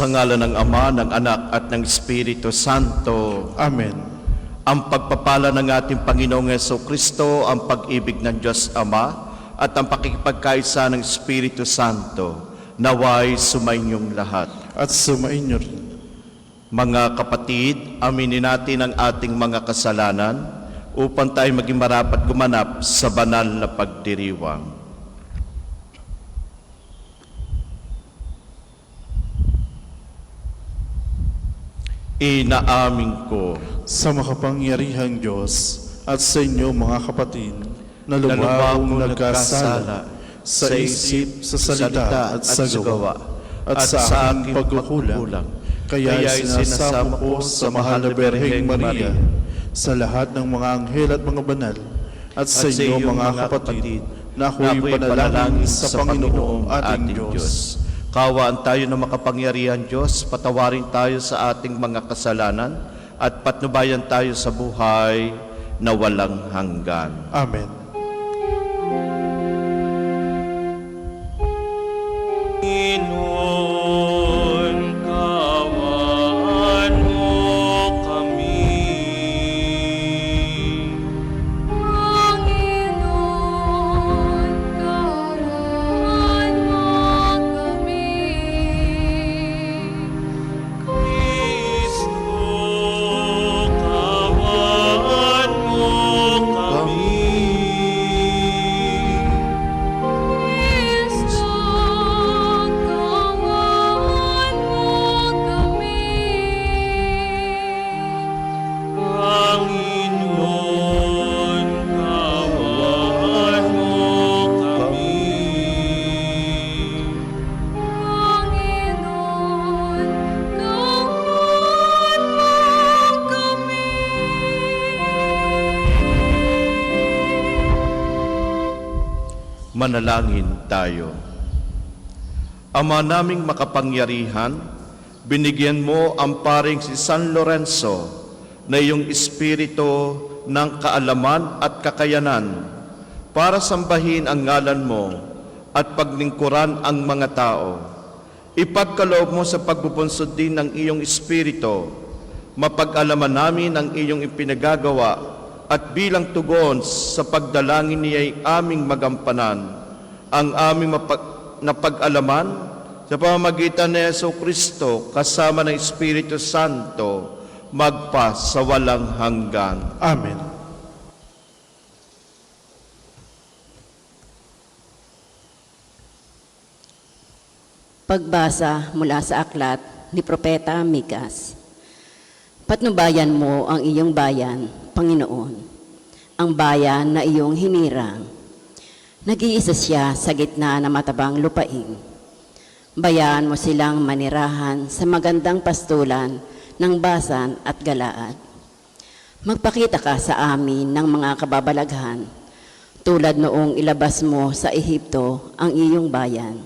Sa ngalan ng Ama, ng Anak, at ng Espiritu Santo. Amen. Ang pagpapala ng ating Panginoong Jesucristo, ang pag-ibig ng Diyos Ama, at ang pakikipagkaisa ng Espiritu Santo, naway sumainyong lahat. At sumainyo rin. Mga kapatid, aminin natin ang ating mga kasalanan upang tayo maging marapat gumanap sa banal na pagdiriwang. Inaamin ko Sa makapangyarihang Diyos at sa inyo mga kapatid, na lubhang nagkasala sa isip, sa salita at sa gawa, at sa aking pagkukulang. Kaya sinasamo ko sa mahal na Birheng Maria, sa lahat ng mga anghel at mga banal, at sa inyo mga kapatid, na ako'y panalangin sa Panginoong ating Diyos. Kawaan tayo ng makapangyarihan Diyos, patawarin tayo sa ating mga kasalanan, at patnubayan tayo sa buhay na walang hanggan. Amen. Panginoon, kaawaan mo kami. Panginoon, kaawaan mo kami. Kristo, kaawaan mo kami. Kristo, kaawaan mo kami. Panginoon, kaawaan mo kami. Panginoon, kaawaan mo kami. Manalangin tayo. Ama naming makapangyarihan, binigyan mo ang paring si San Lorenzo na iyong espiritu ng kaalaman at kakayanan para sambahin ang ngalan mo at paglingkuran ang mga tao. Ipagkaloob mo sa pagbubunsod din ng iyong espiritu, mapag-alaman namin ang iyong ipinagagawa at bilang tugon sa pagdalangin niya'y aming magampanan ang aming napag-alaman sa pamamagitan ni Jesucristo kasama ng Espiritu Santo magpa sa walang hanggan. Amen. Pagbasa mula sa aklat ni Propeta Mikas. Patnubayan mo ang iyong bayan, Panginoon, ang bayan na iyong hinirang. Nag-iisa siya sa gitna ng matabang lupain. Bayaan mo silang manirahan sa magandang pastulan ng Basan at Galaad. Magpakita ka sa amin ng mga kababalaghan, tulad noong ilabas mo sa Ehipto ang iyong bayan.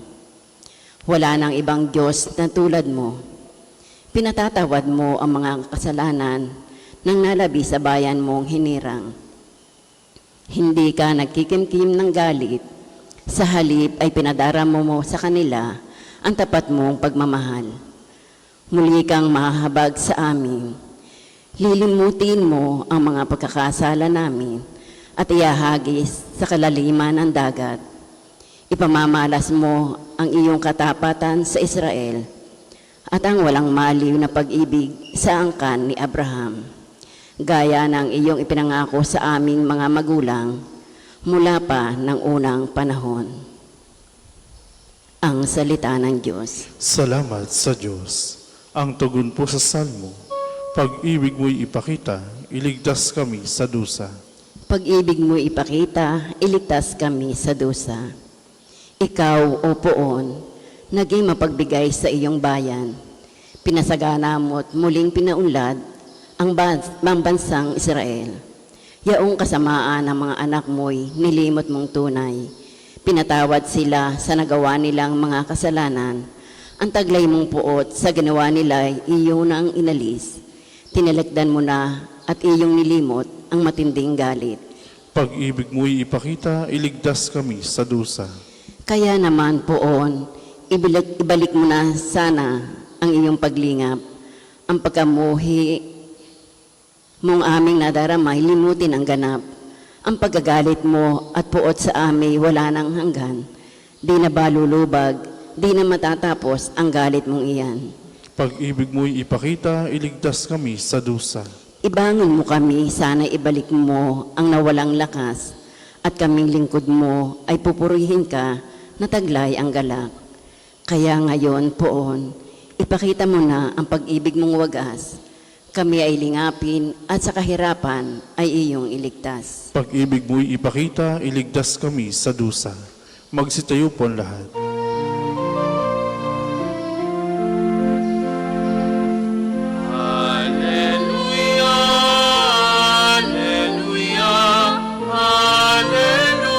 Wala nang ibang Diyos na tulad mo. Pinatatawad mo ang mga kasalanan ng nalabi sa bayan mong hinirang. Hindi ka nagkikimkim ng galit. Sa halip ay pinadarama mo sa kanila ang tapat mong pagmamahal. Muli kang mahahabag sa amin. Lilimutin mo ang mga pagkakasala namin at iahagis sa kalaliman ng dagat. Ipamamalas mo ang iyong katapatan sa Israel at ang walang maliw na pag-ibig sa angkan ni Abraham, gaya ng iyong ipinangako sa aming mga magulang mula pa ng unang panahon. Ang salita ng Diyos. Salamat sa Diyos. Ang tugon po sa salmo, pag-ibig mo'y ipakita, iligtas kami sa dusa. Pag-ibig mo ipakita, iligtas kami sa dusa. Ikaw, O Poon, naging mapagbigay sa iyong bayan. Pinasagana mo't muling pinaunlad ang bansang Israel. Yaong kasamaan ng mga anak mo'y nilimot mong tunay. Pinatawad sila sa nagawa nilang mga kasalanan. Ang taglay mong puot sa ginawa nila iyo nang inalis. Tinalagdan mo na at iyong nilimot ang matinding galit. Pag-ibig mo'y ipakita, iligtas kami sa dusa. Kaya naman, Poon, ibalik mo na sana ang iyong paglingap, ang pagkamuhi mong aming nadaramay, limutin ang ganap. Ang pagagalit mo at puot sa amin wala nang hanggan. Di na balulubag, di na matatapos ang galit mong iyan. Pag-ibig mo'y ipakita, iligtas kami sa dusa. Ibangon mo kami, sana ibalik mo ang nawalang lakas, at kaming lingkod mo ay pupurihin ka na taglay ang galak. Kaya ngayon, poon, ipakita mo na ang pag-ibig mong wagas. Kami ay lingapin at sa kahirapan ay iyong iligtas. Pag-ibig mo'y ipakita, iligtas kami sa dusa. Magsitayo po ang lahat. Hallelujah, Hallelujah, Hallelujah.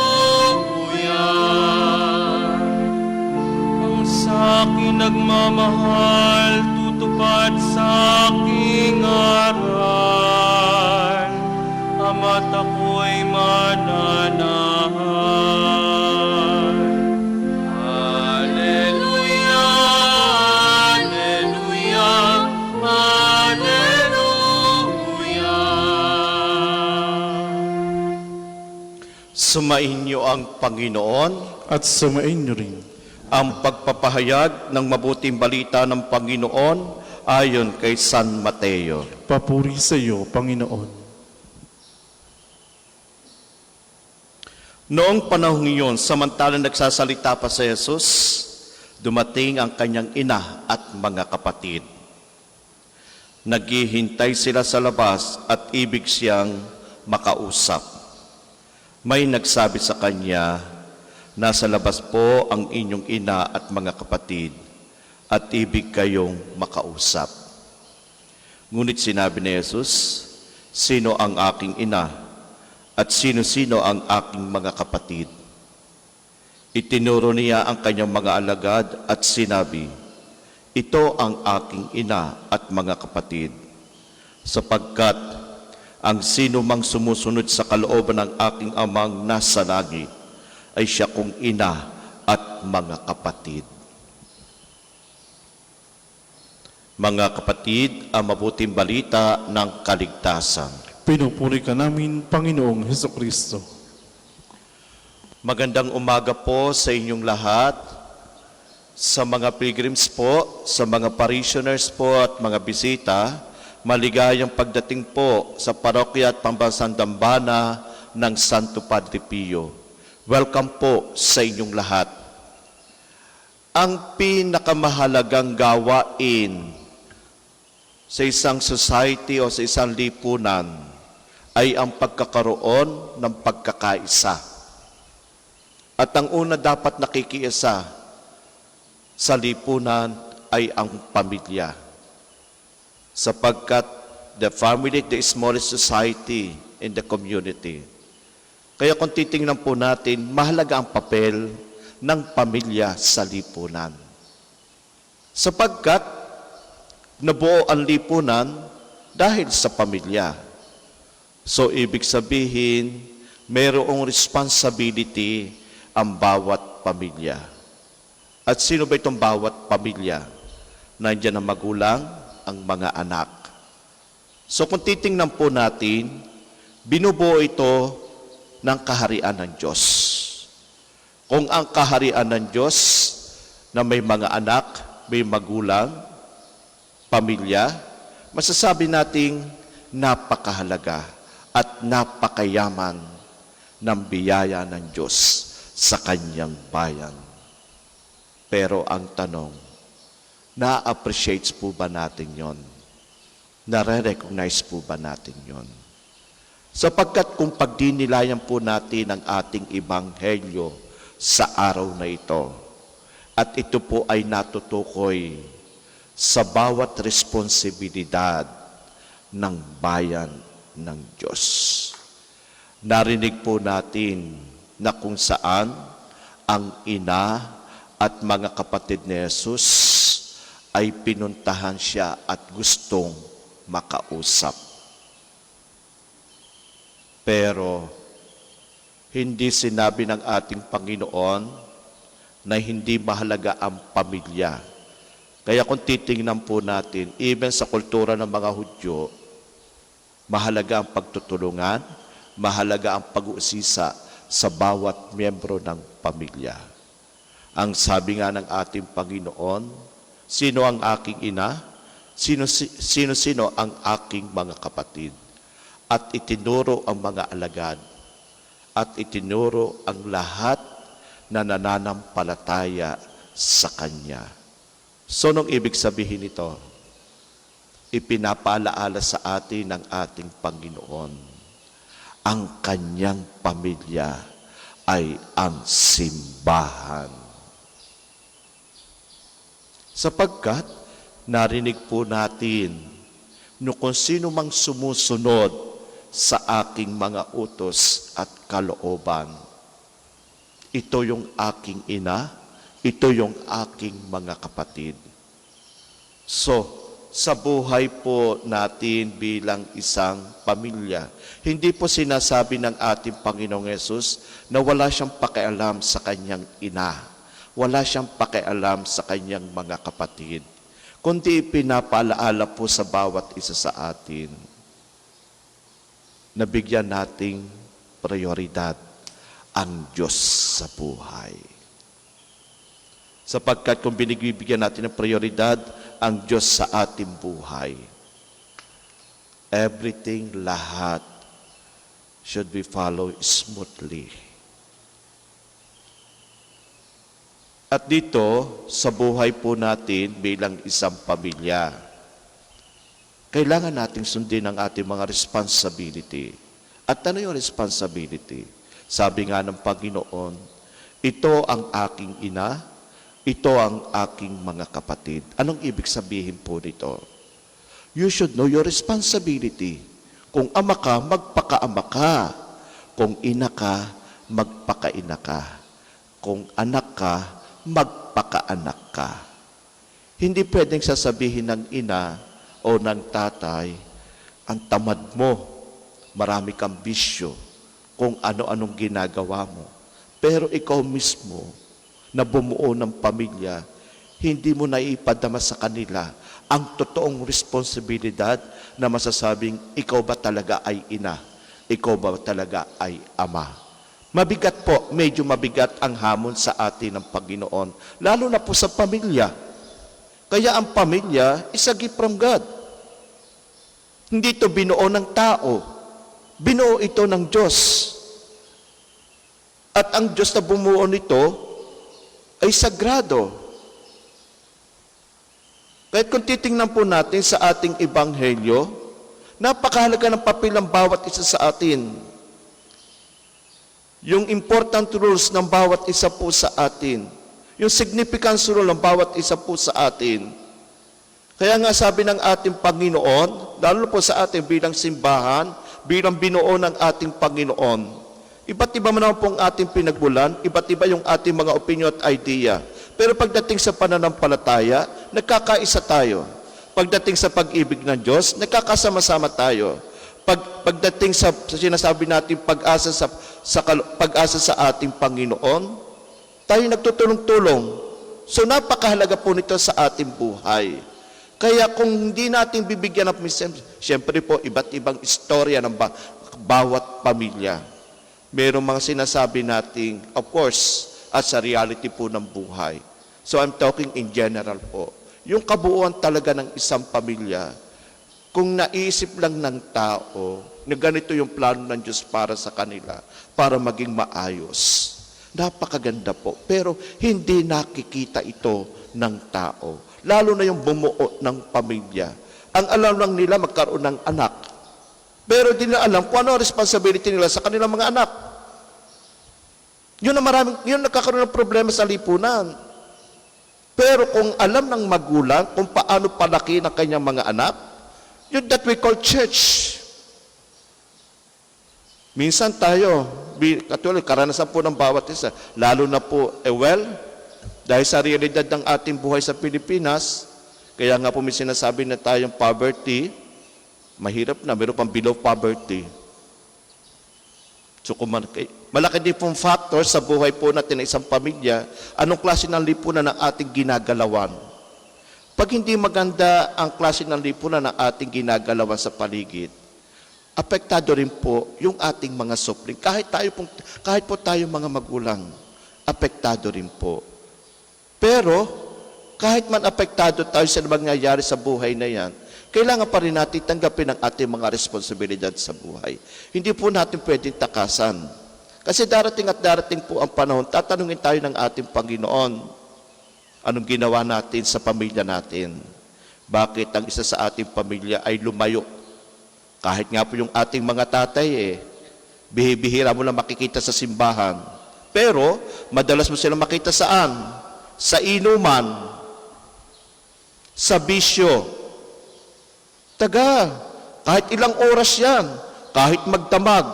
Ang sa'kin nagmamahal, tutupad sa aking aral. Ama't ako'y mananahan. Hallelujah, Hallelujah, Hallelujah. Sumainyo ang Panginoon. At sumain niyo rin. Ang pagpapahayag ng mabuting balita ng Panginoon ayon kay San Mateo. Papuri sa iyo, Panginoon. Noong panahong iyon, samantalang nagsasalita pa si Jesus, dumating ang kanyang ina at mga kapatid. Naghihintay sila sa labas at ibig siyang makausap. May nagsabi sa kanya, "Nasa labas po ang inyong ina at mga kapatid at ibig kayong makausap." Ngunit sinabi ni Jesus, "Sino ang aking ina at sino-sino ang aking mga kapatid?" Itinuro niya ang kanyang mga alagad at sinabi, "Ito ang aking ina at mga kapatid, sapagkat ang sino mang sumusunod sa kalooban ng aking amang nasa langit ay siya kong ina at mga kapatid." Mga kapatid, ang mabuting balita ng kaligtasan. Pinupuri ka namin, Panginoong Hesukristo. Magandang umaga po sa inyong lahat, sa mga pilgrims po, sa mga parishioners po at mga bisita. Maligayang pagdating po sa parokya at pambansang dambana ng Santo Padre Pio. Welcome po sa inyong lahat. Ang pinakamahalagang gawain sa isang society o sa isang lipunan ay ang pagkakaroon ng pagkakaisa. At ang una dapat nakikiisa sa lipunan ay ang pamilya. Sapagkat the family, the smallest society in the community. Kaya kung titingnan po natin, mahalaga ang papel ng pamilya sa lipunan. Sapagkat nabuo ang lipunan dahil sa pamilya. So, ibig sabihin, mayroong responsibility ang bawat pamilya. At sino ba itong bawat pamilya? Nandiyan ang magulang, ang mga anak. So, kung titingnan po natin, binubuo ito ng kaharian ng Diyos. Kung ang kaharian ng Diyos na may mga anak, may magulang, pamilya, masasabi nating napakahalaga at napakayaman ng biyaya ng Diyos sa kanyang bayan. Pero ang tanong, na-appreciates po ba natin yon? Nare-recognize po ba natin yon? Sapagkat kung pagdinilayan po natin ang ating ebanghelyo sa araw na ito, at ito po ay natutukoy sa bawat responsibilidad ng bayan ng Diyos. Narinig po natin na kung saan ang ina at mga kapatid ni Jesus ay pinuntahan siya at gustong makausap. Pero hindi sinabi ng ating Panginoon na hindi mahalaga ang pamilya. Kaya kung titingnan po natin, even sa kultura ng mga Hudyo, mahalaga ang pagtutulungan, mahalaga ang pag-uusisa sa bawat miyembro ng pamilya. Ang sabi nga ng ating Panginoon, sino ang aking ina? Sino ang aking mga kapatid? At itinuro ang mga alagad at itinuro ang lahat na nananampalataya sa Kanya. So, nung ibig sabihin nito, ipinapaalaala sa atin ng ating Panginoon, ang Kanyang pamilya ay ang simbahan. Sapagkat, narinig po natin, no kung sino mang sumusunod sa aking mga utos at kalooban, ito yung aking ina, ito yung aking mga kapatid. So, sa buhay po natin bilang isang pamilya, hindi po sinasabi ng ating Panginoong Yesus na wala siyang pakialam sa kanyang ina, wala siyang pakialam sa kanyang mga kapatid, kundi pinapalaala po sa bawat isa sa atin na bigyan nating prioridad ang Diyos sa buhay. Sapagkat kung binibigyan natin ng prioridad ang Diyos sa ating buhay, everything, lahat, should be followed smoothly. At dito, sa buhay po natin bilang isang pamilya, kailangan nating sundin ang ating mga responsibility. At ano yung responsibility? Sabi nga ng Panginoon, ito ang aking ina, ito ang aking mga kapatid. Anong ibig sabihin po nito? You should know your responsibility. Kung ama ka, magpakaama ka. Kung ina ka, magpakaina ka. Kung anak ka, magpakaanak ka. Hindi pwedeng sasabihin ng ina o ng tatay, ang tamad mo, marami kang bisyo, kung ano-anong ginagawa mo. Pero ikaw mismo, na bumuo ng pamilya, hindi mo naipadama sa kanila ang totoong responsibilidad na masasabing, ikaw ba talaga ay ina? Ikaw ba talaga ay ama? Mabigat po, medyo mabigat ang hamon sa atin ng Panginoon, lalo na po sa pamilya. Kaya ang pamilya is a gift from God. Hindi ito binuo ng tao. Binuo ito ng Diyos. At ang Diyos na bumuo nito ay sagrado. Kahit kung titingnan po natin sa ating ebanghelyo, napakahalaga ng papel ng bawat isa sa atin. Yung important rules ng bawat isa po sa atin. Yung significance rule ng bawat isa po sa atin. Kaya nga sabi ng ating Panginoon, lalo po sa atin bilang simbahan, bilang binuo ng ating Panginoon, iba't iba man naman pong ating pinagmulan, iba't iba yung ating mga opinion at idea. Pero pagdating sa pananampalataya, nagkakaisa tayo. Pagdating sa pag-ibig ng Diyos, nagkakasama-sama tayo. Pagdating sa sinasabi natin pag-asa sa ating Panginoon, tayo nagtutulong-tulong. So napakahalaga po nito sa ating buhay. Kaya kung hindi natin bibigyan ng siyempre po, iba't ibang istorya ng bawat pamilya. Merong mga sinasabi nating, of course, at sa reality po ng buhay. So I'm talking in general po. Yung kabuuan talaga ng isang pamilya, kung naisip lang ng tao na ganito yung plano ng Diyos para sa kanila, para maging maayos, napakaganda po. Pero hindi nakikita ito ng tao. Lalo na yung bumuo ng pamilya. Ang alam lang nila magkaroon ng anak. Pero di na alam kung ano ang responsibility nila sa kanilang mga anak. Yun nagkakaroon ng problema sa lipunan. Pero kung alam ng magulang kung paano palaki ng kanyang mga anak, yun that we call church. Minsan tayo, katulad, karanasan po ng bawat isa, lalo na po, dahil sa realidad ng ating buhay sa Pilipinas, kaya nga po may sinasabi na tayong poverty, mahirap na, meron pang below poverty. So kung malaki din pong factor sa buhay po natin ng isang pamilya, anong klase ng lipunan ng ating ginagalawan? Pag hindi maganda ang klase ng lipunan na ating ginagalawan sa paligid, apektado rin po yung ating mga supling. Kahit po tayo mga magulang, apektado rin po. Pero, kahit man apektado tayo sa nangyayari sa buhay na yan, kailangan pa rin natin tanggapin ang ating mga responsibilidad sa buhay. Hindi po natin pwedeng takasan. Kasi darating at darating po ang panahon, tatanungin tayo ng ating Panginoon, anong ginawa natin sa pamilya natin? Bakit ang isa sa ating pamilya ay lumayo? Kahit nga po yung ating mga tatay, bihira mo lang makikita sa simbahan. Pero, madalas mo silang makita saan? Sa inuman, sa bisyo. Kahit ilang oras yan, kahit magdamag.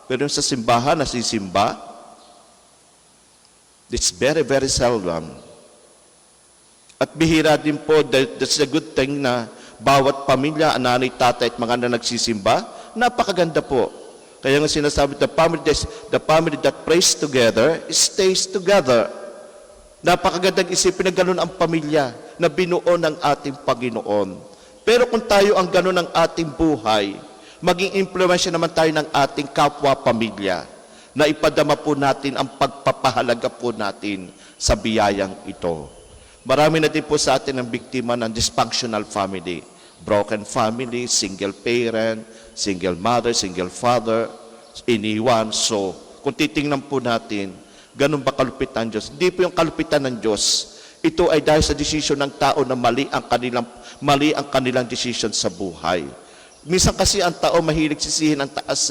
Pero yung sa simbahan, nasisimba, it's very, very seldom. At bihira din po, that's a good thing na bawat pamilya, nanay, tatay at mga na nagsisimba, napakaganda po. Kaya nga sinasabi, the family that prays together stays together. Napakagandang isipin na gano'n ang pamilya na binuo ng ating Panginoon. Pero kung tayo ang gano'n ang ating buhay, maging impluwensya naman tayo ng ating kapwa-pamilya na ipadama po natin ang pagpapahalaga po natin sa biyayang ito. Marami na din po sa atin ang biktima ng dysfunctional family. Broken family, single parent, single mother, single father, iniwan. So, kung titingnan po natin, ganun ba kalupit ang Diyos? Hindi po yung kalupitan ng Diyos. Ito ay dahil sa desisyon ng tao na mali ang kanilang desisyon sa buhay. Minsan kasi ang tao mahilig sisihin ang taas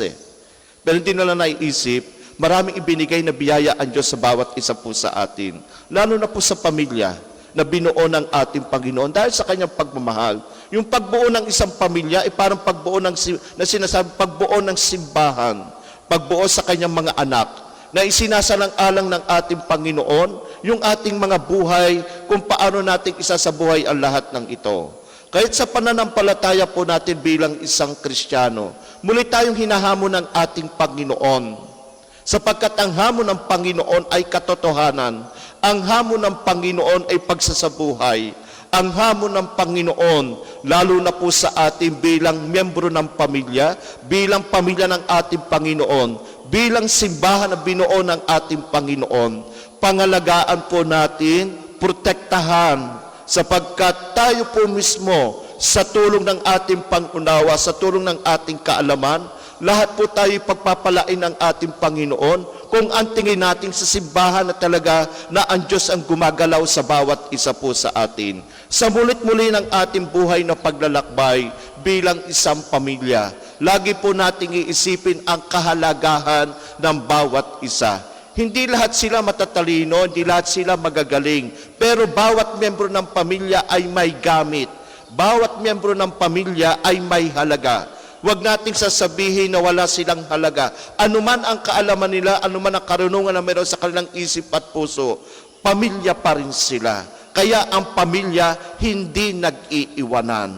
Pero hindi nila naiisip, maraming ibinigay na biyaya ang Diyos sa bawat isa po sa atin. Lalo na po sa pamilya na binuo ng ating Panginoon dahil sa kanyang pagmamahal. Yung pagbuo ng isang pamilya ay parang pagbuo ng simbahan, pagbuo sa kanyang mga anak, na isinasalang-alang ng ating Panginoon yung ating mga buhay kung paano natin isasabuhay ang lahat ng ito. Kahit sa pananampalataya po natin bilang isang Kristiyano, muli tayong hinahamon ng ating Panginoon. Sapagkat ang hamon ng Panginoon ay katotohanan. Ang hamon ng Panginoon ay pagsasabuhay. Ang hamon ng Panginoon, lalo na po sa atin bilang miyembro ng pamilya, bilang pamilya ng ating Panginoon, bilang simbahan na binuo ng ating Panginoon, pangalagaan po natin, protektahan, sapagkat tayo po mismo sa tulong ng ating pangunawa, sa tulong ng ating kaalaman, lahat po tayo pagpapalain ng ating Panginoon kung ang tingin natin sa simbahan na talaga na ang Diyos ang gumagalaw sa bawat isa po sa atin. Sa mulit-muli ng ating buhay na paglalakbay bilang isang pamilya, lagi po nating iisipin ang kahalagahan ng bawat isa. Hindi lahat sila matatalino, hindi lahat sila magagaling, pero bawat miyembro ng pamilya ay may gamit. Bawat miyembro ng pamilya ay may halaga. Huwag nating sasabihin na wala silang halaga. Anuman ang kaalaman nila, anuman ang karunungan na meron sa kanilang isip at puso, pamilya pa rin sila. Kaya ang pamilya hindi nag-iiwanan.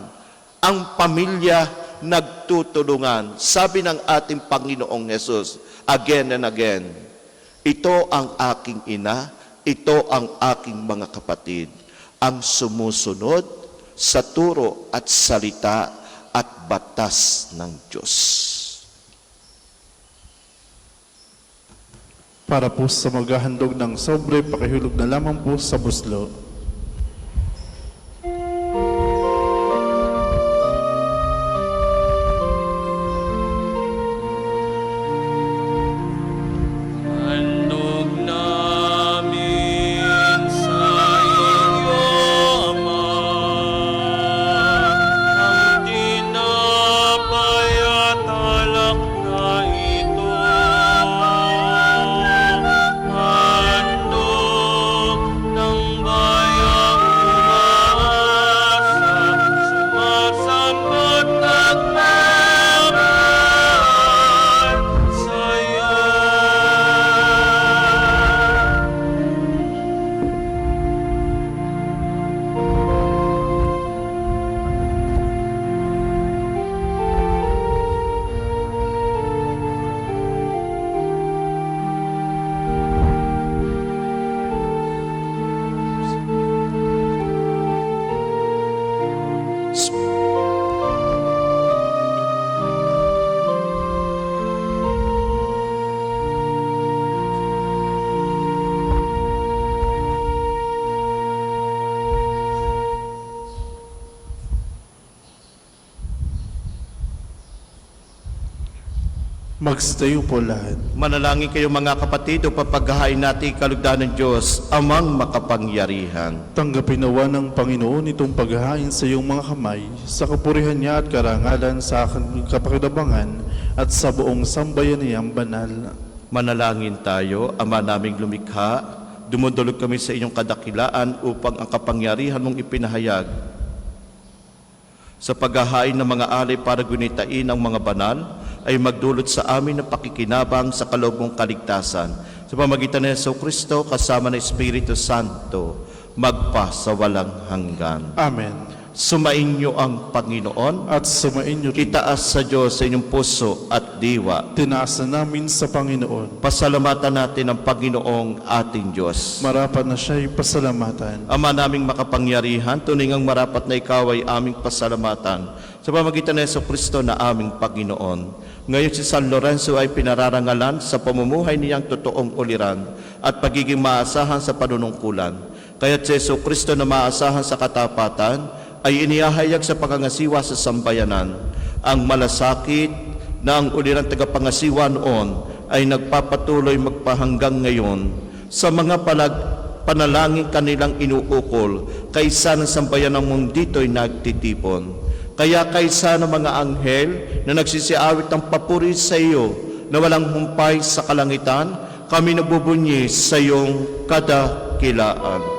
Ang pamilya nagtutulungan. Sabi ng ating Panginoong Yesus, again and again, ito ang aking ina, ito ang aking mga kapatid, ang sumusunod sa turo at salita at batas ng Diyos. Para po sa maghahandog ng sobre, pakihulog na lamang po sa buslo. Handog namin sa iyo, Ama, ang tinapay at alak na ito. Handog ng bayan Magstayo po lahat. Manalangin kayo mga kapatid o papaghahain natin kalugdan ng Diyos, amang makapangyarihan. Tanggapin nawa ng Panginoon itong paghahain sa iyong mga kamay, sa kapurihan niya at karangalan sa aking kapakinabangan at sa buong sambayaniyang banal. Manalangin tayo, Ama naming lumikha, dumudulog kami sa inyong kadakilaan upang ang kapangyarihan mong ipinahayag sa paghahain ng mga alay para gunitain ang mga banal ay magdulot sa amin ng pakikinabang sa kaloob mong kaligtasan. Sa pamagitan ni Jesucristo kasama ng Espiritu Santo, magpa sa walang hanggan. Amen. Sumainyo ang Panginoon. At sumainyo rin. Itaas sa Diyos sa inyong puso at diwa. Tinaas na namin sa Panginoon. Pasalamatan natin ang Panginoong ating Diyos. Marapat na siya'y pasalamatan. Ama naming makapangyarihan, tuningang marapat na ikaw ay aming pasalamatan sa pamagitan ng Jesucristo na aming Panginoon. Ngayon si San Lorenzo ay pinararangalan sa pamumuhay niyang totoong uliran at pagiging maasahan sa panunungkulan. Kaya't si Jesucristo na maasahan sa katapatan ay inihahayag sa pangangasiwa sa sambayanan. Ang malasakit na ang ulirang tagapangasiwa noon ay nagpapatuloy magpahanggang ngayon sa mga panalangin kanilang inuukol kaysa ng sambayanang mong dito'y nagtitipon. Kaya kaysa ng mga anghel na nagsisiawit ng papuri sa iyo na walang humpay sa kalangitan, kami nagbubunyi sa iyong kadakilaan.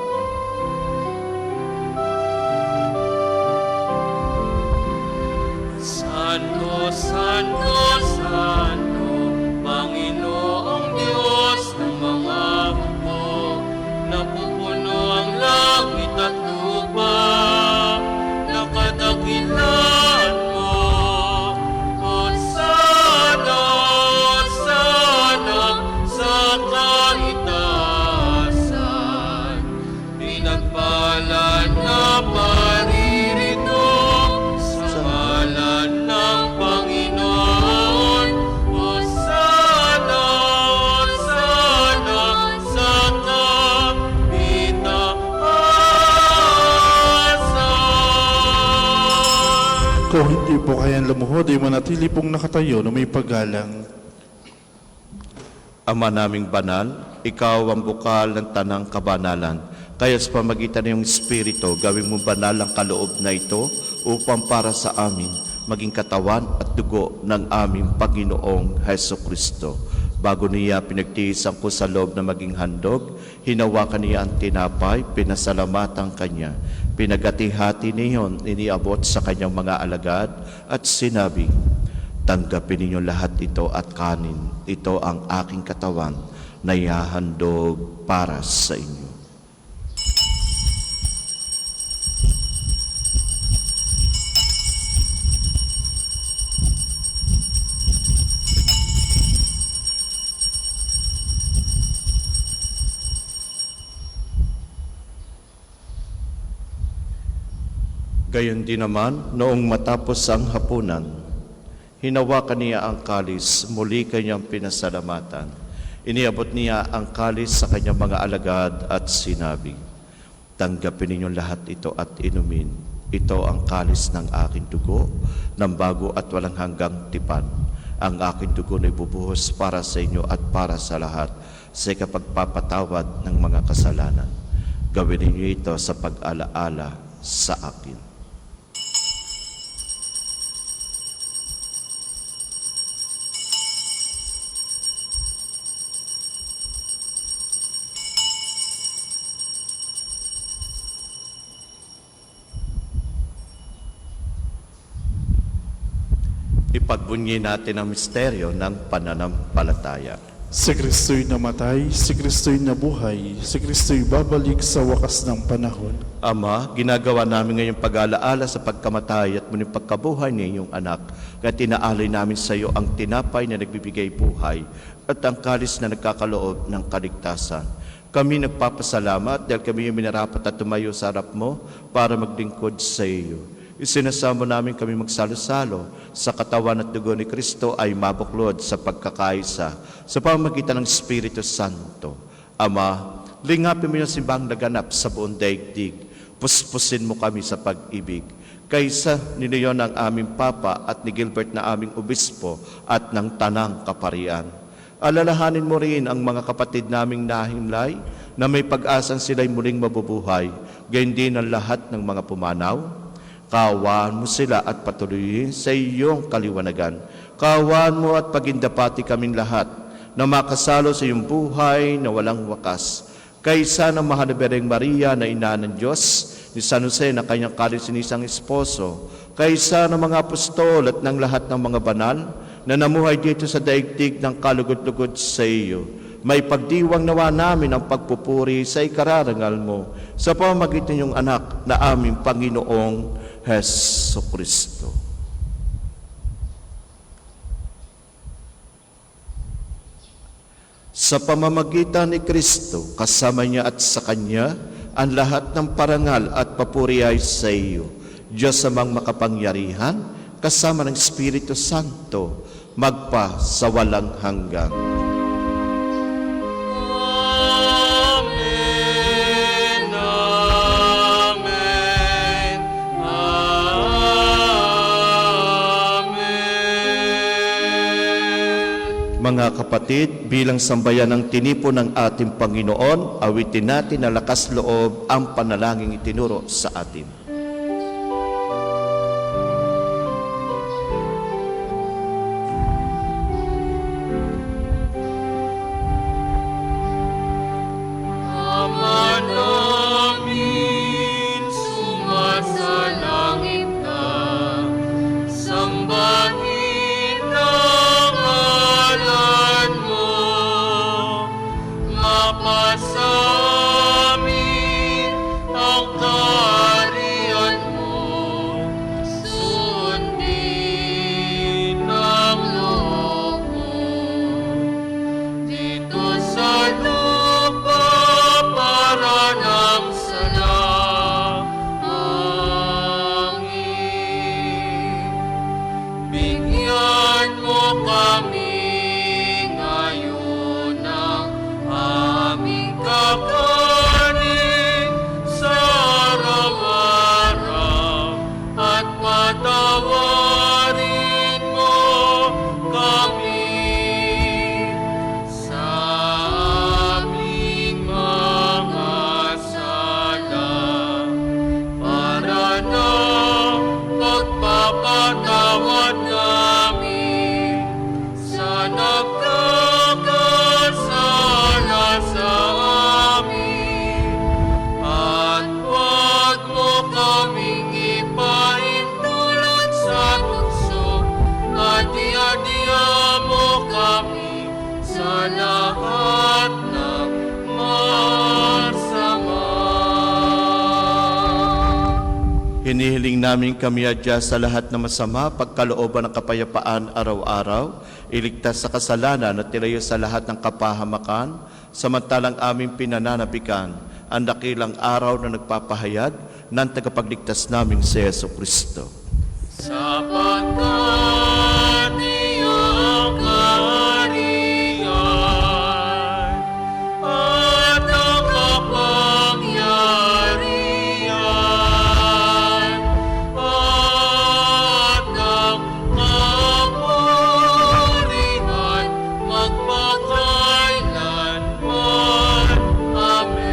Santo, Santo, Santo, Panginoong Diyos ng mga hukbo, napupuno ang langit at lupa, nakadakilaan mo. Hosana, Hosana, sa kaitaasan, pinagpala na paririto sa ngalan ng Panginoon. Hosana, Hosana, sa kapitaasan. Kung hindi po kayang lumuhod, ay manatili pong nakatayo na may paggalang. Ama naming banal, ikaw ang bukal ng tanang kabanalan. Kaya sa pamagitan ng iyong Espiritu, gawin mo banal ang kaloob na ito upang para sa amin maging katawan at dugo ng aming Panginoong Jesucristo. Bago niya pinagtiisan ko sa loob na maging handog, hinawakan niya ang tinapay, pinasalamatan kanya. Pinagati-hati niyon, iniabot sa kanyang mga alagad at sinabi, tanggapin ninyo lahat ito at kanin. Ito ang aking katawan na ihahandog para sa inyo. Gayon din naman, noong matapos ang hapunan, hinawakan niya ang kalis, muli kanyang pinasalamatan. Iniabot niya ang kalis sa kanyang mga alagad at sinabi, tanggapin ninyo lahat ito at inumin. Ito ang kalis ng aking dugo, ng bago at walang hanggang tipan. Ang aking dugo na ibubuhos para sa inyo at para sa lahat sa kapagpapatawad ng mga kasalanan. Gawin ninyo ito sa pag-alaala sa akin. Ipagbunyi natin ang misteryo ng pananampalataya. Si Kristo'y namatay, si Kristo'y nabuhay, si Kristo'y babalik sa wakas ng panahon. Ama, ginagawa namin ngayong pag-alaala sa pagkamatay at muling pagkabuhay ni iyong anak. Kaya tinaalay namin sa iyo ang tinapay na nagbibigay buhay at ang kalis na nagkakaloob ng kaligtasan. Kami nagpapasalamat dahil kami yung minarapat at tumayo sa harap mo para maglingkod sa iyo. Isinasamo namin kami magsalo-salo sa katawan at dugo ni Kristo ay mabuklod sa pagkakaisa sa pamamagitan ng Espiritu Santo. Ama, lingapin mo yung simbang naganap sa buong daigdig. Puspusin mo kami sa pag-ibig. kaysa ni Leon ang aming Papa at ni Gilbert na aming Obispo at ng Tanang Kaparian. Alalahanin mo rin ang mga kapatid naming nahimlay na may pag-asang sila'y muling mabubuhay, gayon din ang lahat ng mga pumanaw. Kaawaan mo sila at patuloyin sa iyong kaliwanagan. Kaawaan mo at pagindapati kaming lahat na makasalo sa iyong buhay na walang wakas. Kaysa ng mahal na Birheng Maria na ina ng Diyos, ni San Jose na kanyang kalisinisang esposo, kaysa ng mga apostol at ng lahat ng mga banal na namuhay dito sa daigdig ng kalugod-lugod sa iyo. May pagdiwang nawa namin ang pagpupuri sa ikararangal mo sa pamamagitan ng iyong anak na aming Panginoong Hesukristo. Sa pamamagitan ni Kristo, kasama niya at sa Kanya, ang lahat ng parangal at papuri ay sa iyo. Diyos amang makapangyarihan, kasama ng Espiritu Santo, magpa sa walang hanggan. Amen, amen, amen. Mga kapatid, bilang sambayan ng tinipon ng ating Panginoon, awitin natin na lakas loob ang panalangin itinuro sa atin. Ama namin, sumasalangit ka, sambahin ang ngalan mo, mapasa amin ang kaharian mo, sundin ang loob mo, dito sa lupa para ng salangit. Bigyan mo kami ngayon ng aming kakanin sa araw-araw at patawarin mo kami sa aming mga sala para na pagpapatawad namin sa nagkakasala sa amin. At huwag mo kaming ipaintulot sa tukso at iadya mo kami sa lahat ng masama. Hinihiling namin kami adya sa lahat ng masama, pagkalooban ng kapayapaan araw-araw, iligtas sa kasalanan at tilayo sa lahat ng kapahamakan, samantalang aming pinananabikan ang dakilang araw na nagpapahayag ng tagapagligtas naming si Jesucristo. Sapagkat iyong kaharian at ang kapangyarihan at ang kapurihan magpakailanman. Amen.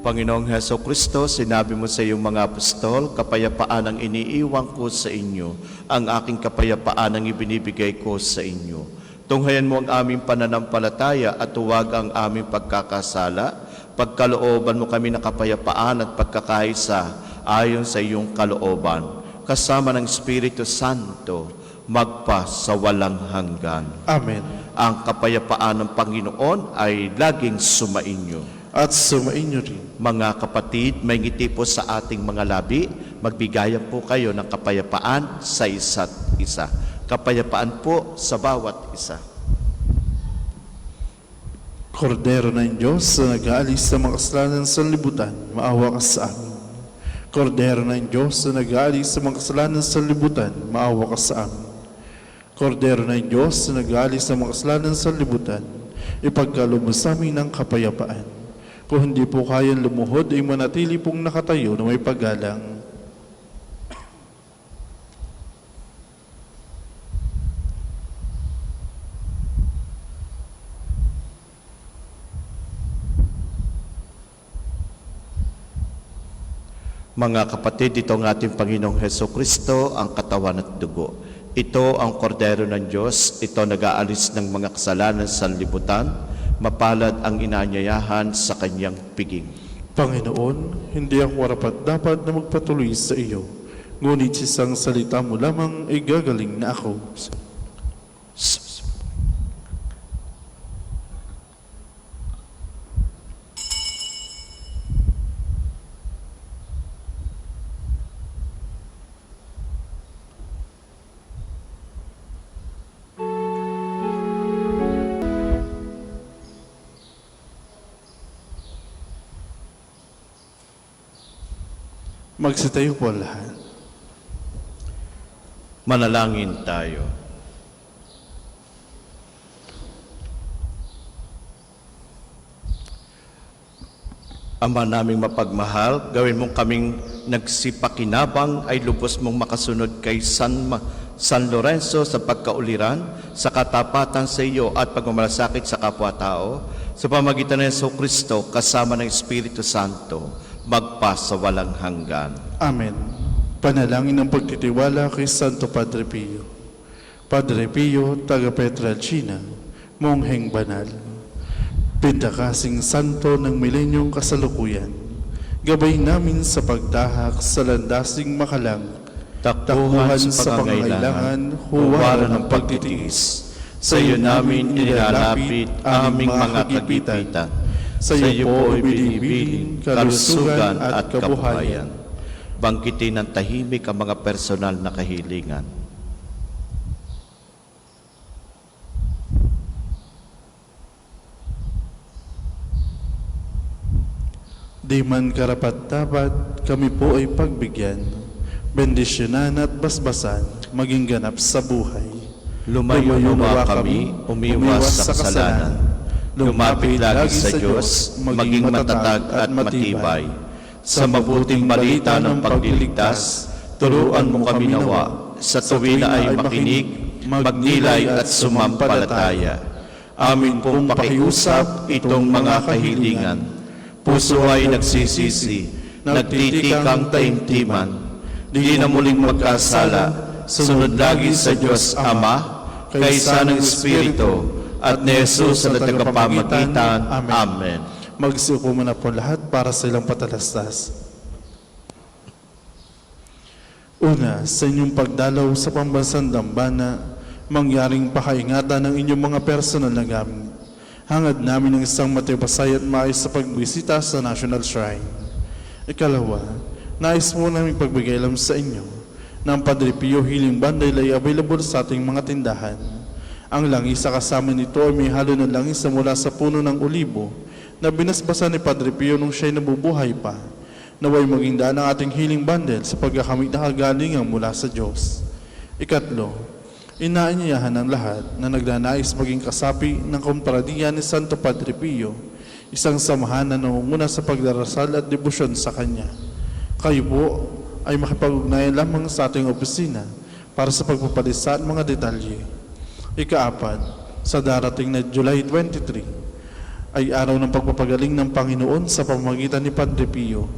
Panginoong Hesukristo, sinabi mo sa iyong mga apostol, kapayapaan ang iniiwan ko sa inyo, ang aking kapayapaan ang ibinibigay ko sa inyo. Tunghayan mo ang aming pananampalataya at huwag ang aming pagkakasala. Pagkalooban mo kami ng kapayapaan at pagkakaisa ayon sa iyong kalooban. Kasama ng Espiritu Santo, magpa sa walang hanggan. Amen. Ang kapayapaan ng Panginoon ay laging sumainyo. At sumainyo rin. Mga kapatid, may ngiti po sa ating mga labi. Magbigayan po kayo ng kapayapaan sa isa't isa. Kapayapaan po sa bawat isa. Kordero ng Diyos na nag-aalis sa mga kasalanan sa libutan, maawa ka sa amin. Kordero ng Diyos na nag-aalis sa mga kasalanan sa libutan, maawa ka sa amin. Kordero ng Diyos na nag-aalis sa mga kasalanan sa libutan, ipagkaloob mo sa amin ng kapayapaan. Kung hindi po kayang lumuhod, ay manatili pong nakatayo na may paggalang. Mga kapatid, ito ang ating Panginoong Heso Kristo, ang katawan at dugo. Ito ang kordero ng Diyos, ito nag-aalis ng mga kasalanan sa libutan, mapalad ang inaanyayahan sa kanyang piging. Panginoon, hindi ako warapat-dapat na magpatuloy sa iyo, ngunit isang salita mo lamang ay gagaling na ako. Magsitayo po ang lahat. Manalangin tayo. Ama naming mapagmahal, gawin mong kaming nagsipakinabang ay lubos mong makasunod kay San Lorenzo sa pagkauliran, sa katapatan sa iyo at pagmamalasakit sa kapwa-tao, sa pamagitan ng Yesu Kristo kasama ng Espiritu Santo, magpa sa walang hanggan. Amen. Panalangin ng pagtitiwala kay Santo Padre Pio. Padre Pio, taga Pietrelcina, mongheng banal, pindakasing santo ng milenyong kasalukuyan, gabay namin sa pagtahak sa landasing makalang, takbuhan sa pangailangan, huwaran ng pagtitiis. Sa iyo namin inilalapit aming mga kagipitan. Sa iyo po ibinibiling kalusugan at kabuhayan. Bangkitin ng tahimik ang mga personal na kahilingan. Di man karapat-dapat, kami po ay pagbigyan, bendisyonan at basbasan, maging ganap sa buhay. Lumayo nawa kami, umiwas sa kasalanan. Lumapit lagi sa Diyos, maging matatag at matibay. Sa mabuting balita ng pagliligtas, turuan mo kami nawa. Sa tuwi na ay makinig, magnilay at sumampalataya. Amin pong pakiusap itong mga kahilingan. Puso ay nagsisisi, nagtitikang taimtiman. Di na muling magkasala, sunod lagi sa Diyos Ama, kaysa ng Espiritu, at ni Jesus na tagapamagitan. Amen. Magsiupo muna po lahat para sa ilang patalastas. Una, sa inyong pagdalaw sa pambansang dambana, mangyaring pakaingatan ng inyong mga personal na gamit. Hangad namin ng isang matibasay at maayos sa pagbisita sa National Shrine. Ikalawa, nais mo namin pagbigay alam sa inyo na ang Padre Pio Healing Bundle ay available sa ating mga tindahan. Ang langis sa kasama nito ay may halo ng langis na mula sa puno ng olibo na binasbasa ni Padre Pio nung siya'y nabubuhay pa. Naway maging daan ang ating healing bundle sa pagkakamit na kagalingan mula sa Diyos. Ikatlo, inaanyayahan ng lahat na nagnanais maging kasapi ng komparadiya ni Santo Padre Pio, isang samahan na nangunguna sa pagdarasal at debosyon sa Kanya. Kayo po ay makipag-ugnayan lamang sa ating opisina para sa pagpapalisa at mga detalye. Ikaapat, sa darating na July 23, ay araw ng pagpapagaling ng Panginoon sa pamamagitan ni Padre Pio.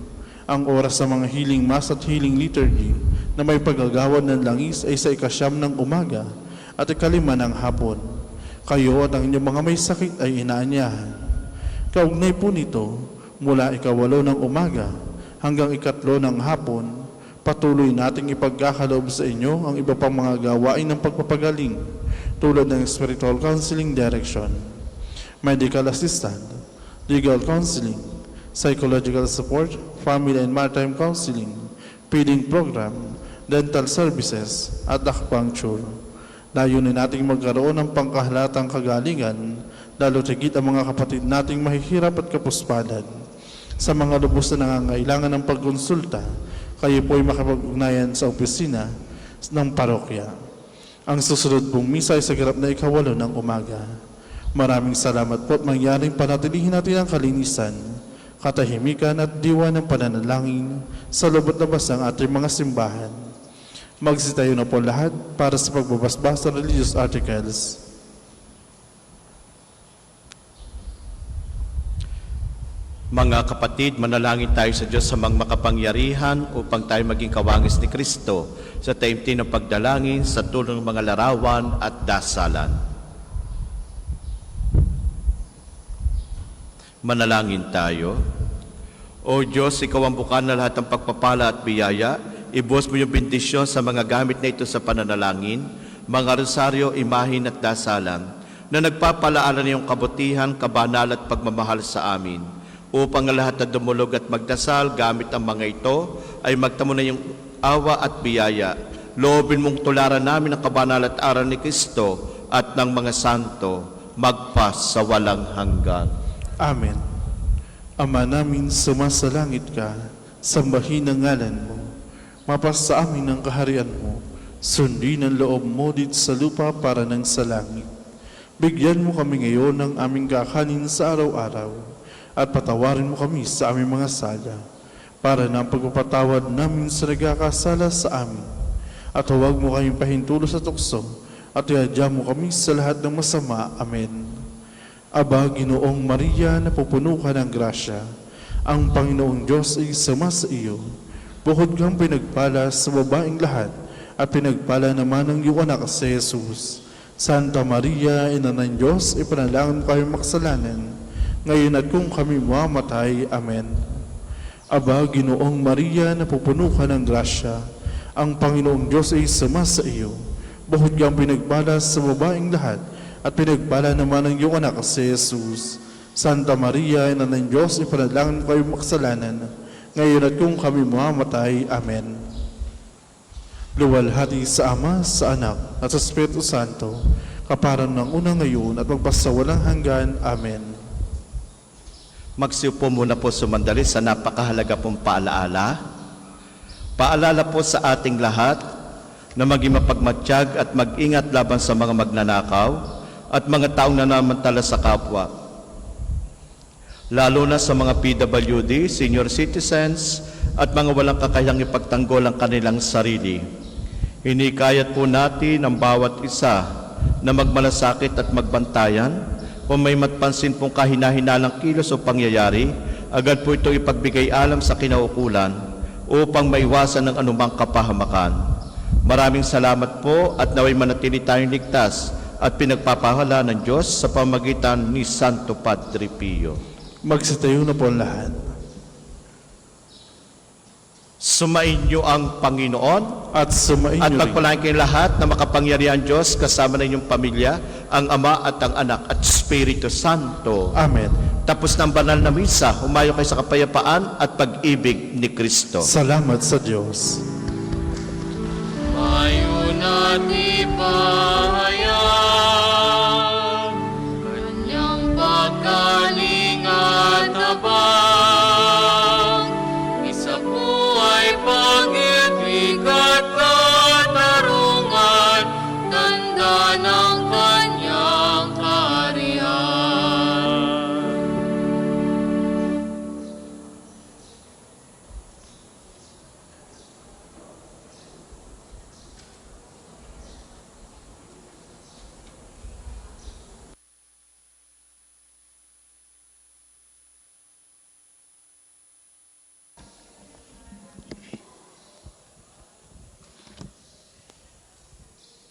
Ang oras sa mga healing mass at healing liturgy na may paggagawa ng langis ay sa 9:00 ng umaga at 5:00 ng hapon. Kayo at ang inyong mga may sakit ay inaanyahan. Kaugnay po nito, mula 8:00 ng umaga hanggang 3:00 ng hapon, patuloy nating ipagkakaloob sa inyo ang iba pang mga gawain ng pagpapagaling tulad ng spiritual counseling direction, medical assistant, legal counseling, psychological support, family and maritime counseling, feeding program, dental services, at acupuncture. Layunin nating magkaroon ng pangkahalatang kagalingan, lalo tigit ang mga kapatid nating mahihirap at kapuspadan. Sa mga lubos na nangangailangan ng pagkonsulta, kayo po ay makipag-ugnayan sa opisina ng parokya. Ang susunod pong misa ay sa ganap na 8:00 ng umaga. Maraming salamat po at mangyaring panatilihin natin ang kalinisan, katahimikan at diwa ng pananalangin sa loob at labas ng ating mga simbahan. Magsitayo na po lahat para sa pagbabasbas ng religious articles. Mga kapatid, manalangin tayo sa Diyos sa mga makapangyarihan upang tayo maging kawangis ni Kristo sa taimtim ng pagdalangin sa tulong ng mga larawan at dasalan. Manalangin tayo. O Diyos, Ikaw ang bukan na lahat ng pagpapala at biyaya. Ibuhos mo yung bendisyon sa mga gamit na ito sa pananalangin, mga rosaryo, imahin at dasalan, na nagpapalaala ng iyong kabutihan, kabanal at pagmamahal sa amin, upang ang lahat na dumulog at magdasal gamit ang mga ito ay magtamo na yung awa at biyaya. Loobin mong tularan namin ang kabanal at aral ni Kristo at ng mga santo magpas sa walang hanggan. Amen. Ama namin, sumasalangit ka, sambahin ang ngalan mo. Mapas sa amin ang kaharian mo. Sundin ang loob mo dito sa lupa para nang sa langit. Bigyan mo kami ngayon ng aming kakanin sa araw-araw at patawarin mo kami sa aming mga sala para na ang pagpapatawad namin sa nagkakasala sa amin. At huwag mo kaming pahintulo sa tukso at iadya mo kami sa lahat ng masama. Amen. Aba, Ginoong Maria, napupuno ka ng grasya, ang Panginoong Diyos ay sama sa iyo. Bukod kang pinagpala sa babaeng lahat, at pinagpala naman ang iyong anak si Jesus. Santa Maria, Ina ng Diyos, ipanalangin mo kami makasalanan, ngayon at kung kami mamatay. Amen. Aba, Ginoong Maria, napupuno ka ng grasya, ang Panginoong Diyos ay sama sa iyo. Bukod kang pinagpala sa babaeng lahat, at pinagpala naman ang iyong anak si Jesus. Santa Maria, Ina ng Diyos, ipanalangin mo kami makasalanan, ngayon at kung kami mamatay. Amen. Luwalhati sa Ama, sa Anak, at sa Espiritu Santo, kaparan ng una ngayon at magpasawalang hanggan. Amen. Magsiupo muna po sumandali sa napakahalaga pong paalaala. Paalala po sa ating lahat na maging mapagmatsyag at mag-ingat laban sa mga magnanakaw at mga taong nanamantala sa kapwa. Lalo na sa mga PWD, senior citizens, at mga walang kakayang ipagtanggol ang kanilang sarili. Hinikayat po natin ang bawat isa na magmalasakit at magbantayan. Kung may matpansin pong kahina-hinalang kilos o pangyayari, agad po ito ipagbigay alam sa kinaukulan upang maiwasan ng anumang kapahamakan. Maraming salamat po at naway manatili tayong ligtas at pinagpapahala ng Diyos sa pamagitan ni Santo Padre Pio. Magsitayo na po ang lahat. Sumainyo ang Panginoon At sumain at niyo rin. pagpalain kayong lahat na makapangyarihan Diyos kasama ng inyong pamilya, ang Ama at ang Anak at Espiritu Santo. Amen. Tapos ng banal na misa, humayo kayo sa kapayapaan at pag-ibig ni Kristo. Salamat sa Diyos. Mayo natin pahayag, kanyang pagkaling at habag. Isa po ay pag-ibig at katarungan, tanda ng kanyang kaharian.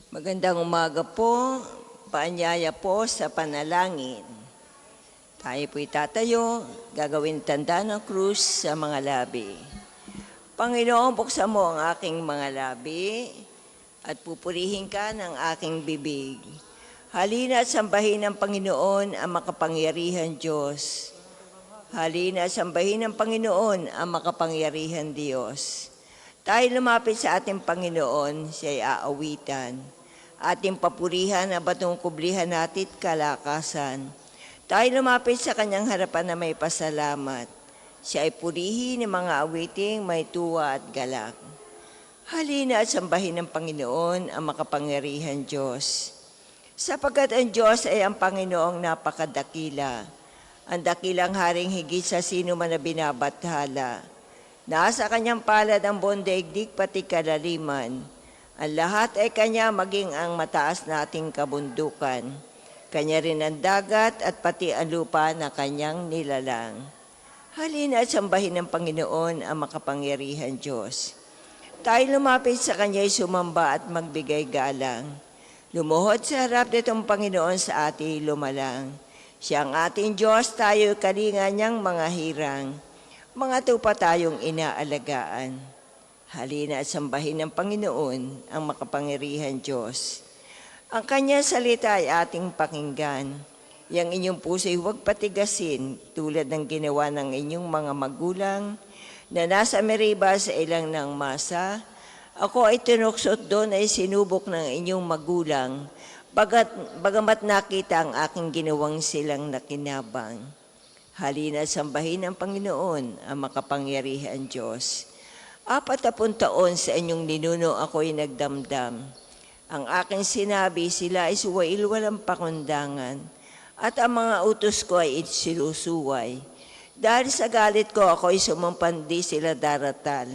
Magandang umaga po, paanyaya po sa panalangin. Tayo po'y tatayo, gagawin tanda ng krus sa mga labi. Panginoon, buksan mo ang aking mga labi at pupurihin ka ng aking bibig. Halina at sambahin ng Panginoon ang makapangyarihan Diyos. Halina at sambahin ng Panginoon ang makapangyarihan Diyos. Tayo lumapit sa ating Panginoon, siya'y aawitan. Ating papurihan na batong kublihan natin kalakasan. Tayo lumapit sa kanyang harapan na may pasalamat. Siya ay purihin ng mga awiting may tuwa at galak. Halina at sambahin ng Panginoon ang makapangyarihan Diyos. Sapagkat ang Diyos ay ang Panginoong napakadakila. ang dakilang haring higit sa sino man na binabathala. Nasa kanyang palad ang buong daigdig pati kalaliman. Ang lahat ay kanya maging ang mataas nating kabundukan. Kanya rin ang dagat at pati ang lupa na kanyang nilalang. Halina at sambahin ng Panginoon ang makapangyarihan Diyos. Tayo lumapit sa Kanya'y sumamba at magbigay galang. Lumuhod sa harap nitong Panginoon sa ating lumalang. Siya ang ating Diyos, tayo kalinga niyang mga hirang. Mga tupa tayong inaalagaan. Halina at sambahin ng Panginoon ang makapangyarihan Diyos. Ang Kanyang salita ay ating pakinggan. Yang inyong puso'y huwag patigasin tulad ng ginawa ng inyong mga magulang na nasa Meriba sa ilang ng masa. Ako ay tinuksot doon ay sinubok ng inyong magulang, bagamat nakita ang aking ginawang silang nakinabang. Halina sambahin ng Panginoon ang makapangyarihan Diyos. 40 taon sa inyong ninuno ako'y nagdamdam. Ang aking sinabi, sila ay suwail walang pakundangan, at ang mga utos ko ay silusuway. Dahil sa galit ko ako'y sumampandi sila daratal,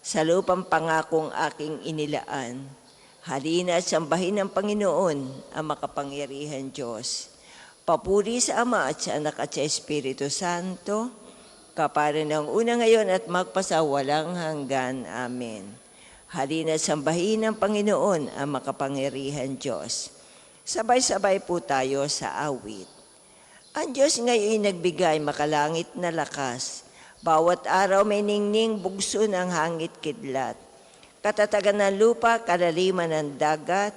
sa lupang pangakong aking inilaan. Halina at sambahin ng Panginoon ang makapangyarihan Diyos. Papuri sa Ama at sa Anak at sa Espiritu Santo, kapara ng una ngayon at magpasawalang hanggan. Amen. Halina at sambahin ng Panginoon ang makapangyarihan Diyos. Sabay-sabay po tayo sa awit. Ang Diyos ngayon nagbigay makalangit na lakas. Bawat araw may ningning bugso ng hangit kidlat. Katatagan ng lupa, kalaliman ng dagat.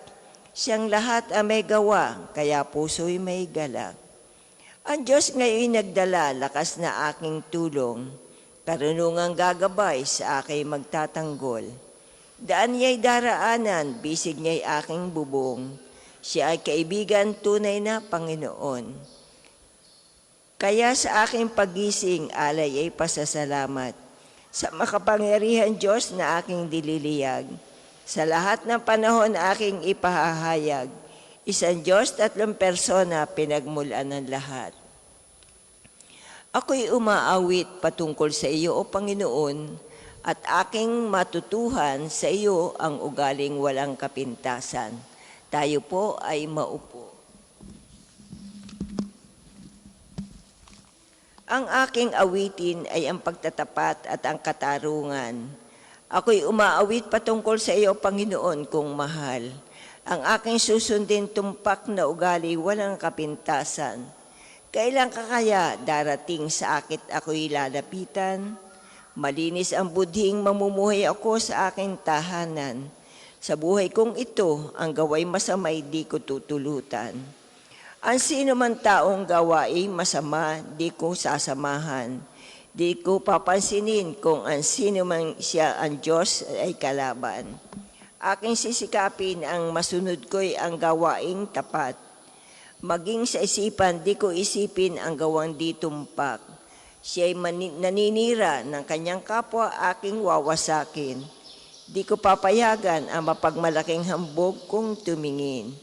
Siyang lahat ang may gawa, kaya puso'y may galak. Ang Diyos ngayon nagdala, lakas na aking tulong. Karunungang gagabay sa aking magtatanggol. Daan niya'y daraanan, bisig niya'y aking bubong. Siya ay kaibigan, tunay na Panginoon. Kaya sa aking pagising, alay ay pasasalamat. Sa makapangyarihan Diyos na aking dililiyag. Sa lahat ng panahon aking ipahahayag. Isang Diyos, 3 persona, pinagmulan ng lahat. Ako'y umaawit patungkol sa iyo, O Panginoon, at aking matutuhan sa iyo ang ugaling walang kapintasan. Tayo po ay maupo. Ang aking awitin ay ang pagtatapat at ang katarungan. Ako'y umaawit patungkol sa iyo, Panginoon, kong mahal. Ang aking susundin tumpak na ugali walang kapintasan. Kailan ka kaya darating sa akit ako'y lalapitan? Malinis ang budhing mamumuhay ako sa aking tahanan. Sa buhay kong ito, ang gaway masamay di ko tutulutan. Ang sino man taong gawain masama, di ko sasamahan. Di ko papansinin kung ang sino man siya ang Diyos ay kalaban. Aking sisikapin ang masunod ko'y ang gawaing tapat. Maging sa isipan, di ko isipin ang gawang di tumpak. Siya'y naninira ng kanyang kapwa, aking wawasakin. Di ko papayagan ang mapagmalaking hambog kung tumingin.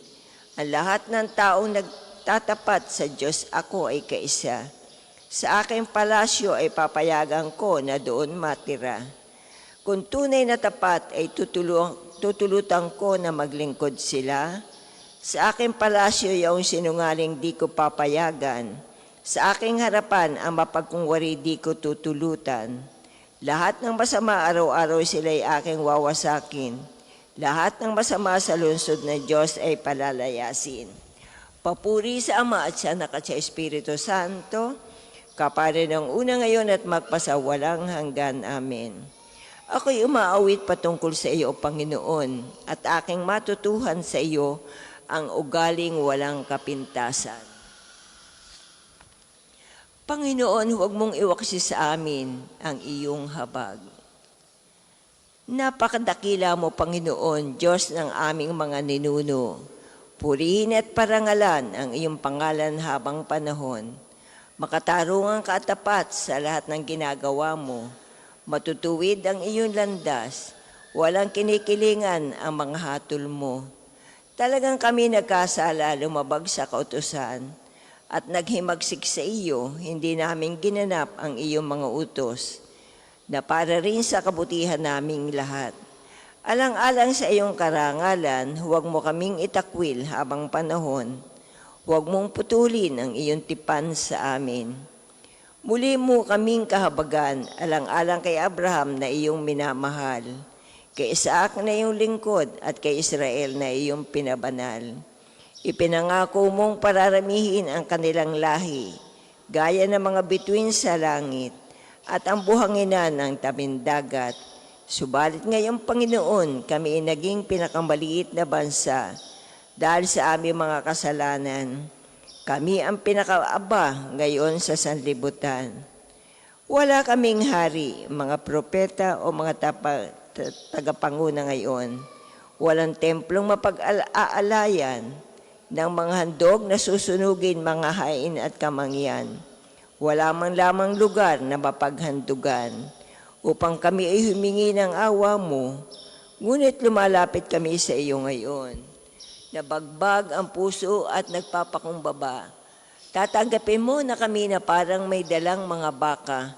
Ang lahat ng taong nagtatapat sa Diyos, ako ay kaisa. Sa aking palasyo ay papayagan ko na doon matira. Kung tunay na tapat ay tutulutan ko na maglingkod sila. Sa aking palasyo yung sinungaling di ko papayagan. Sa aking harapan ang mapagkungwari di ko tutulutan. Lahat ng masama araw-araw sila'y aking wawasakin. Lahat ng masama sa lungsod ng Diyos ay palalayasin. Papuri sa Ama at sa Anak at sa Espiritu Santo, kapara ng una ngayon at magpasawalang hanggan. Amen. Ako'y umaawit patungkol sa iyo, Panginoon, at aking matutuhan sa iyo ang ugaling walang kapintasan. Panginoon, huwag mong iwaksi sa amin ang iyong habag. Napakadakila mo, Panginoon, Diyos ng aming mga ninuno. Purihin at parangalan ang iyong pangalan habang panahon. Makatarungan ka at tapat sa lahat ng ginagawa mo. Matutuwid ang iyong landas. Walang kinikilingan ang mga hatol mo. Talagang kami nagkasala, lumabag sa kautusan. at naghimagsik sa iyo, hindi namin ginanap ang iyong mga utos, na para rin sa kabutihan naming lahat. Alang-alang sa iyong karangalan, huwag mo kaming itakwil habang panahon. Huwag mong putulin ang iyong tipan sa amin. Muli mo kaming kahabagan, alang-alang kay Abraham na iyong minamahal, kay Isaac na iyong lingkod at kay Israel na iyong pinabanal. Ipinangako mong pararamihin ang kanilang lahi, gaya ng mga bituin sa langit, at ang buhanginan ng tabindagat. Subalit ngayong Panginoon, kami ay naging pinakamaliit na bansa dahil sa aming mga kasalanan. Kami ang pinakaaba ngayon sa sanlibutan. Wala kaming hari, mga propeta o mga tagapanguna ngayon. Walang templong mapag-aalayan ng mga handog na susunugin mga hain at kamangyan. Wala man lamang lugar na mapaghandugan upang kami ay humingi ng awa mo, ngunit lumalapit kami sa iyo ngayon. Nabagbag ang puso at nagpapakumbaba. Tatanggapin mo na kami na parang may dalang mga baka,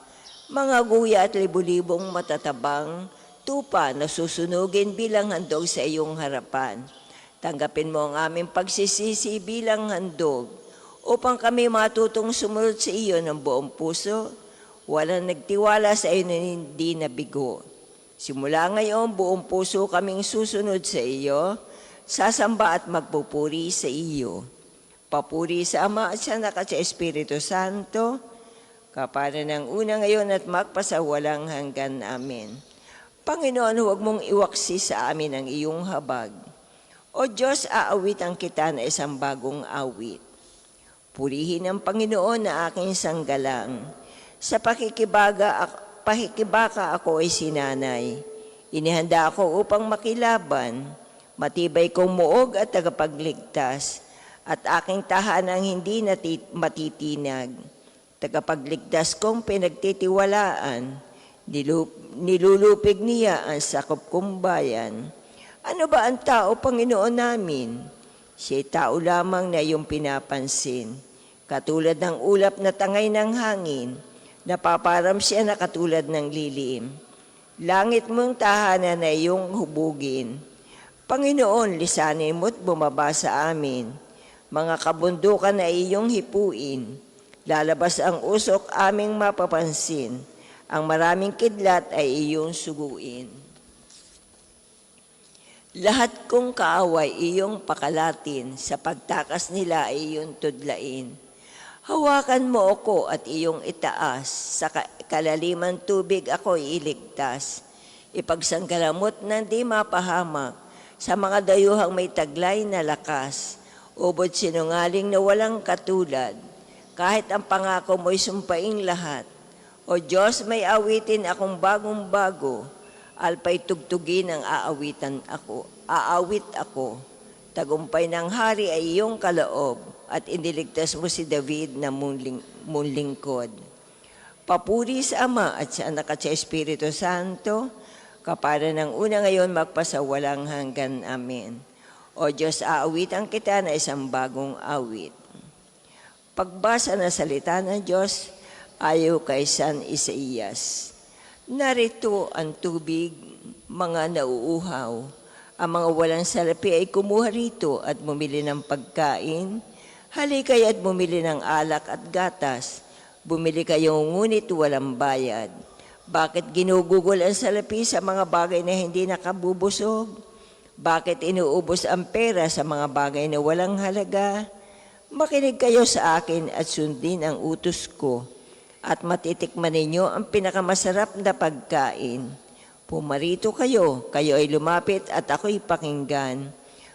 mga guya at libu-libong matatabang tupa na susunugin bilang handog sa iyong harapan. Tanggapin mo ang aming pagsisisi bilang handog upang kami matutong sumunod sa iyo ng buong puso. Walang nagtiwala sa iyo na hindi nabigo. Simula ngayon, buong puso kaming susunod sa iyo, sasamba at magpupuri sa iyo. Papuri sa Ama at sa Anak at sa Espiritu Santo, kapara ng una ngayon at magpasawalang hanggan. Amen. Panginoon, huwag mong iwaksi sa amin ang iyong habag. O Diyos, aawitan kita na isang bagong awit. Purihin ang Panginoon na aking sanggalang. Sa pakikibaka ako ay sinanay. Inihanda ako upang makilaban. Matibay kong muog at tagapagligtas, at aking tahanang hindi matitinag. Tagapagligtas kong pinagtitiwalaan, nilulupig niya ang sakop kong bayan. Ano ba ang tao, Panginoon namin? Siya'y tao lamang na iyong pinapansin. Katulad ng ulap na tangay ng hangin, napaparam siya na katulad ng lilim. Langit mong tahanan na iyong hubugin. Panginoon, lisanin mo't bumaba sa amin. Mga kabundukan na iyong hipuin. Lalabas ang usok aming mapapansin. Ang maraming kidlat ay iyong suguin. Lahat kong kaaway iyong pakalatin. Sa pagtakas nila ay iyong tudlain. Hawakan mo ako at iyong itaas. Sa kalaliman tubig ako iligtas. Ipagsanggalamot na di mapahamak. Sa mga dayuhang may taglay na lakas. Ubod sinungaling na walang katulad. Kahit ang pangako mo'y sumpaing lahat. O Diyos, may awitin akong bagong-bago. Alpay tugtugin ang aawit ako. Tagumpay ng hari ay iyong kaloob, at iniligtas mo si David na mong lingkod. Papuri sa Ama at sa Anak at sa Espiritu Santo, kapara ng una ngayon magpasawalang hanggan. Amen. O Diyos, aawitan kita na isang bagong awit. Pagbasa ng salita ng Diyos, ayon kay San Isaías. Narito ang tubig, mga nauuhaw. Ang mga walang salapi ay kumuha rito at bumili ng pagkain. Halika at bumili ng alak at gatas. Bumili kayo ngunit walang bayad. Bakit ginugugol ang salapi sa mga bagay na hindi nakabubusog? Bakit inuubos ang pera sa mga bagay na walang halaga? Makinig kayo sa akin at sundin ang utos ko. At matitikman ninyo ang pinakamasarap na pagkain. Pumarito kayo, kayo ay lumapit at ako'y pakinggan.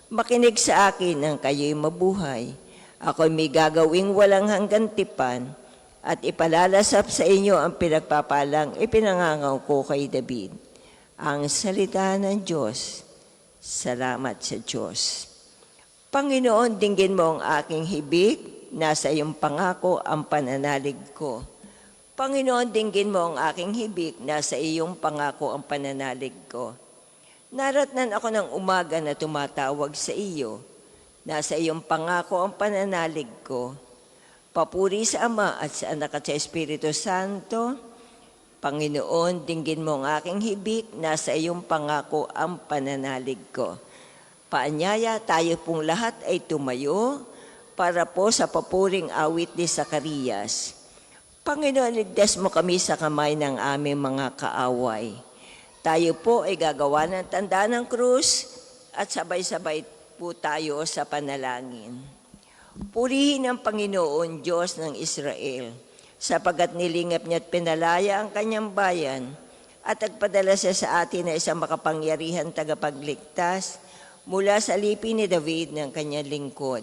Makinig sa akin nang kayo'y mabuhay. Ako'y may gagawing walang hanggan tipan at ipalalasap sa inyo ang pinagpapalang ipinangangaw ko kay David. Ang salita ng Diyos. Salamat sa Diyos. Panginoon, dinggin mo ang aking hibik, nasa iyong pangako ang pananalig ko. Panginoon, dinggin mo ang aking hibik, nasa iyong pangako ang pananalig ko. Naratnan ako ng umaga na tumatawag sa iyo, nasa iyong pangako ang pananalig ko. Papuri sa Ama at sa Anak at sa Espiritu Santo. Panginoon, dinggin mo ang aking hibik, nasa iyong pangako ang pananalig ko. Paanyaya, tayo pong lahat ay tumayo para po sa papuring awit ni Zacarias. Panginoon, ligtas mo kami sa kamay ng aming mga kaaway. Tayo po ay gagawa ng tanda ng krus at sabay-sabay po tayo sa panalangin. Purihin ang Panginoon, Diyos ng Israel, sapagkat nilingap niya at pinalaya ang kanyang bayan at nagpadala siya sa atin na isang makapangyarihan tagapagligtas mula sa lipi ni David ng kanyang lingkod.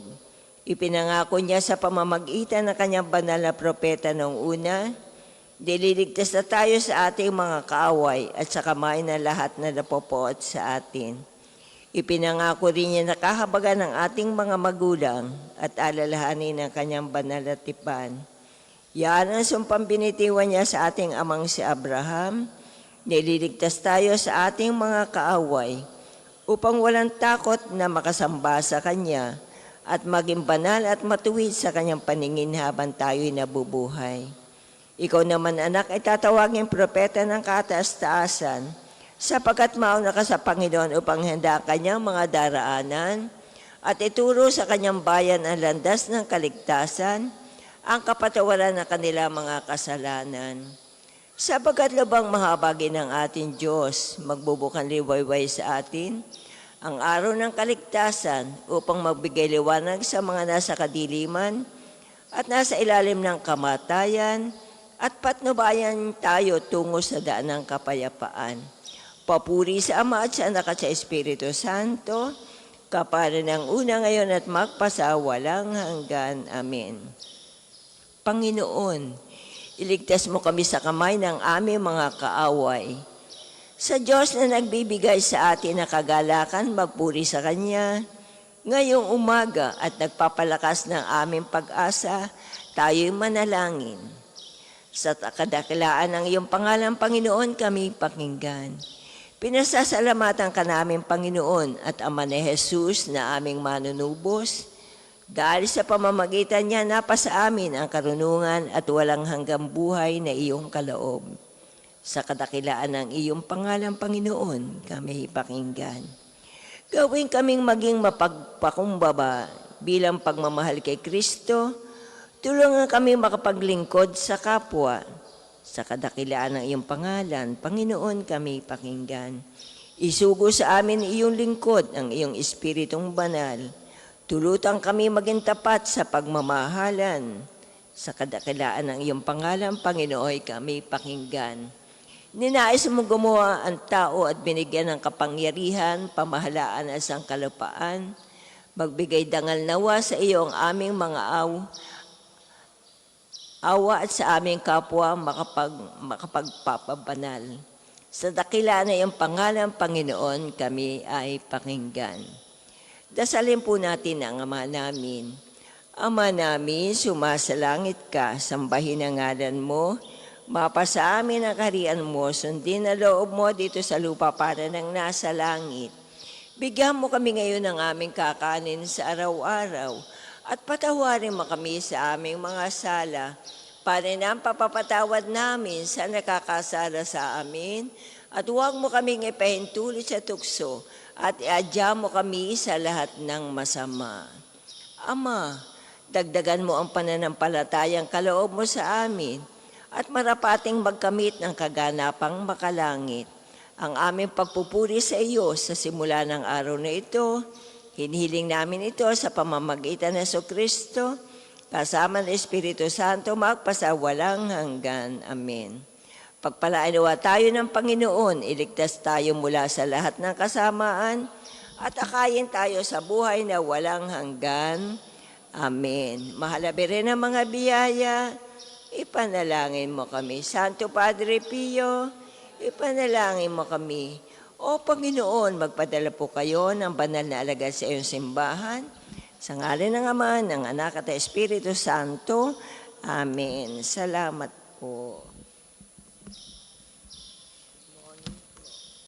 Ipinangako niya sa pamamagitan ng kanyang banal na propeta noong una, dililigtas na tayo sa ating mga kaaway at sa kamay ng lahat na napopoot sa atin. Ipinangako rin niya na kahabagan ng ating mga magulang at alalahanin ng kanyang banal na tipan. Yan ang sumpang binitiwan niya sa ating amang si Abraham. Nililigtas tayo sa ating mga kaaway upang walang takot na makasamba sa kanya at maging banal at matuwid sa kanyang paningin habang tayo'y nabubuhay. Ikaw naman, anak, ay tatawagin propeta ng kataas-taasan, sapagkat mauna ka sa Panginoon upang handa ang kanyang mga daraanan at ituro sa kanyang bayan ang landas ng kaligtasan, ang kapatawaran ng kanila mga kasalanan. Sapagkat lubang mahabagin ng ating Diyos, magbubukan liwayway sa atin ang araw ng kaligtasan upang magbigay liwanag sa mga nasa kadiliman at nasa ilalim ng kamatayan at patnubayan tayo tungo sa daan ng kapayapaan. Papuri sa Ama at sa Anak at sa Espiritu Santo, kapara ng una ngayon at magpasawalang hanggan. Amen. Panginoon, iligtas mo kami sa kamay ng aming mga kaaway. Sa Diyos na nagbibigay sa atin na kagalakan, magpuri sa Kanya. Ngayong umaga at nagpapalakas ng aming pag-asa, tayo'y manalangin. Sa kadakilaan ng iyong pangalan, Panginoon, kami pakinggan. Pinasasalamatan ka namin, Panginoon, at Ama ni Jesus na aming manunubos. Dahil sa pamamagitan niya, napasa amin ang karunungan at walang hanggang buhay na iyong kaloob. Sa kadakilaan ng iyong pangalan, Panginoon, kami pakinggan. Gawin kaming maging mapagpakumbaba bilang pagmamahal kay Kristo. Tulungan kami makapaglingkod sa kapwa. Sa kadakilaan ng iyong pangalan, Panginoon, kami pakinggan. Isugo sa amin iyong lingkod ang iyong Espiritong Banal. Tulutan kami maging tapat sa pagmamahalan. Sa kadakilaan ng iyong pangalan, Panginoon, kami pakinggan. Ninais mo gumawa ang tao at binigyan ng kapangyarihan, pamahalaan at sangkalupaan. Magbigay dangal nawa sa iyo ang aming mga awa at sa aming kapwa makapagpapabanal. Sa dakila na iyong pangalan, Panginoon, kami ay pakinggan. Dasalin po natin ang Ama namin. Ama namin, sumasalangit ka, sambahin ang ngalan mo, mapasa amin ang kaharian mo, sundin na loob mo dito sa lupa para nang nasa langit. Bigyan mo kami ngayon ng aming kakanin sa araw-araw at patawarin mo kami sa aming mga sala para na ang papapatawad namin sa nakakasala sa amin at huwag mo kaming ipahintulit sa tukso at iadya mo kami sa lahat ng masama. Ama, dagdagan mo ang pananampalatayang kaloob mo sa amin at marapating magkamit ng kaganapang makalangit. Ang aming pagpupuri sa iyo sa simula ng araw na ito, hinihiling namin ito sa pamamagitan ng Jesucristo, kasama ng Espiritu Santo, magpasawalang hanggan. Amen. Pagpalaan nawa tayo ng Panginoon, iligtas tayo mula sa lahat ng kasamaan at akayin tayo sa buhay na walang hanggan. Amen. Mahalabi rin ang mga biyaya, ipanalangin mo kami. Santo Padre Pio, ipanalangin mo kami. O Panginoon, magpadala po kayo ng banal na alagad sa iyong simbahan. Sa ngalan ng Ama, ng Anak at Espiritu Santo. Amen. Salamat po.